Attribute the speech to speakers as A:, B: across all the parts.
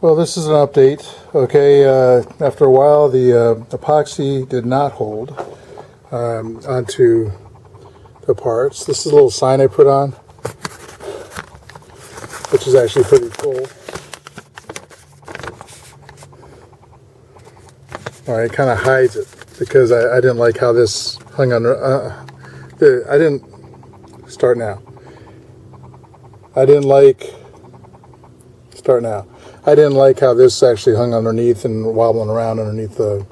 A: Well, this is an update. Okay, after a while, the epoxy did not hold onto the parts. This is a little sign I put on, which is actually pretty cool. All right, it kind of hides it because I didn't like how this hung on. I didn't start now. I didn't like how this actually hung underneath and wobbling around underneath the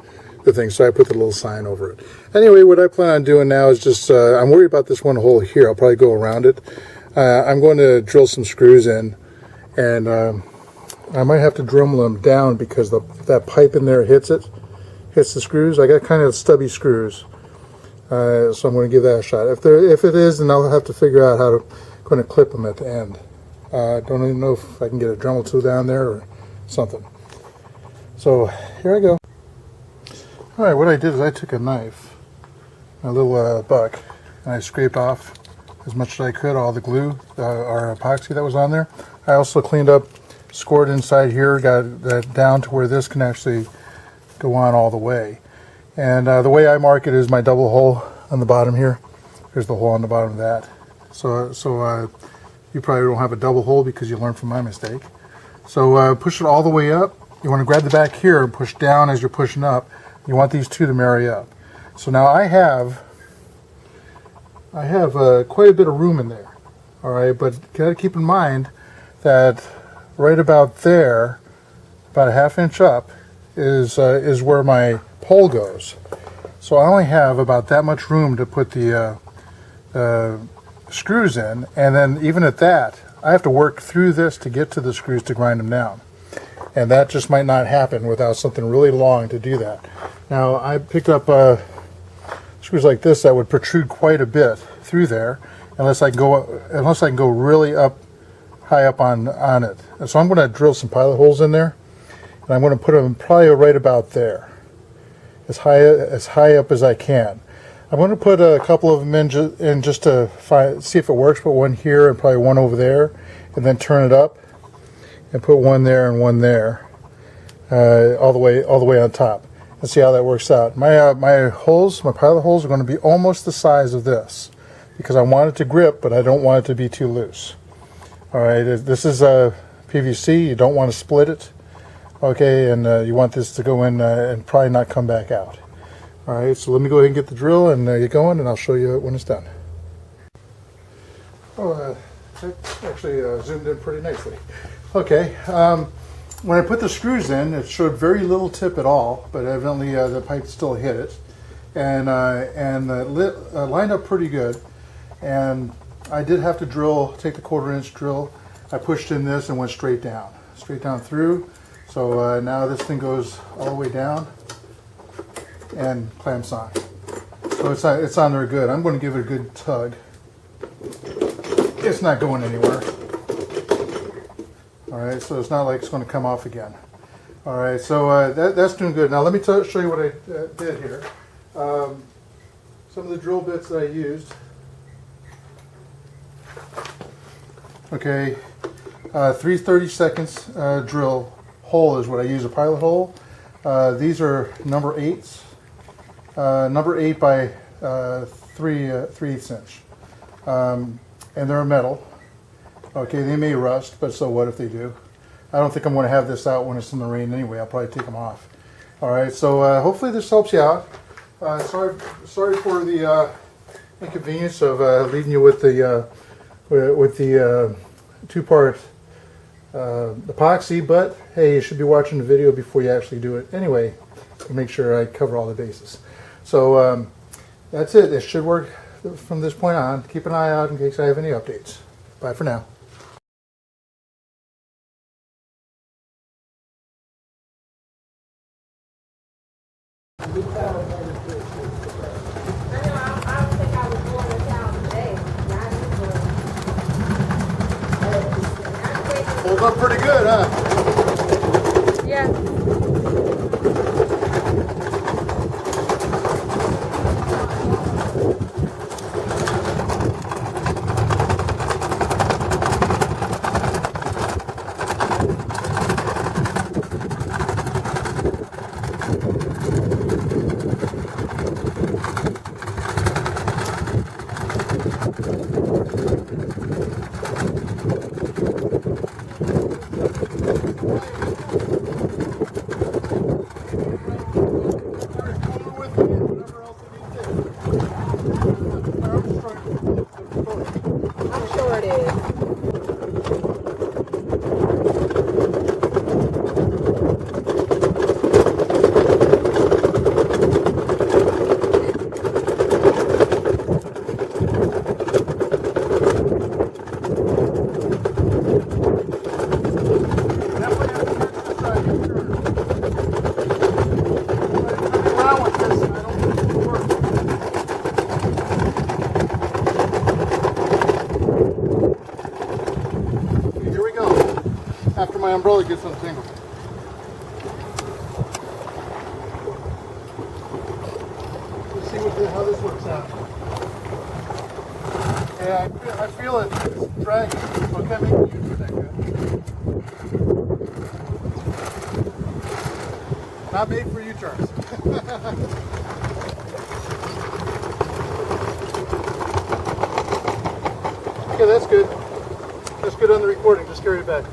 A: thing, so I put the little sign over it. Anyway, what I plan on doing now is just, I'm worried about this one hole here. I'll probably go around it. I'm going to drill some screws in, and I might have to drill them down because that pipe in there hits the screws. I got kind of stubby screws, so I'm going to give that a shot. If it is, then I'll have to figure out how to clip them at the end. Don't even know if I can get a Dremel tool down there or something. So here I go. All right, what I did is I took a knife, a little buck, and I scraped off as much as I could all the glue or epoxy that was on there. I also cleaned up, scored inside here, got that down to where this can actually go on all the way. And the way I mark it is my double hole on the bottom here. There's the hole on the bottom of that. So you probably don't have a double hole because you learned from my mistake. So push it all the way up. You want to grab the back here and push down as you're pushing up. You want these two to marry up. So now I have quite a bit of room in there. All right, but you got to keep in mind that right about there, about a ½ inch up, is where my pole goes. So I only have about that much room to put the screws in, and then even at that, I have to work through this to get to the screws to grind them down. And that just might not happen without something really long to do that. Now, I picked up screws like this that would protrude quite a bit through there, unless I can go really high up on it. And so I'm going to drill some pilot holes in there, and I'm going to put them probably right about there, as high up as I can. I'm going to put a couple of them in just to see if it works. Put one here and probably one over there, and then turn it up and put one there and one there, all the way on top, and see how that works out. My pilot holes are going to be almost the size of this because I want it to grip, but I don't want it to be too loose. All right, this is PVC. You don't want to split it, okay, and you want this to go in and probably not come back out. All right, so let me go ahead and get the drill and get going, and I'll show you when it's done. Oh, that actually zoomed in pretty nicely. Okay, when I put the screws in, it showed very little tip at all, but evidently the pipe still hit it, and lined up pretty good. And I did have to take the 1/4 inch drill. I pushed in this and went straight down through. So now this thing goes all the way down and clamps on. So it's on there good. I'm going to give it a good tug. It's not going anywhere. All right, so it's not like it's going to come off again. All right, so that's doing good. Now let me show you what I did here. Some of the drill bits that I used. Okay, 3 30-second drill hole is what I use, a pilot hole. These are number 8s. Number 8 by 3/8 inch, and they're metal. Okay, they may rust, but so what if they do? I don't think I'm going to have this out when it's in the rain anyway. I'll probably take them off. All right, so hopefully this helps you out. Sorry for the inconvenience of leaving you with the 2-part epoxy, but hey, you should be watching the video before you actually do it anyway, to make sure I cover all the bases. So that's it. It should work from this point on. Keep an eye out in case I have any updates. Bye for now. Holds up pretty good, huh?
B: Yeah.
A: probably gets untangled. Let's see how this works out. Yeah, I feel it. It's dragging. So I can't make the U-turn that good. Not made for U-turns. Okay, that's good. That's good on the recording. Just carry it back.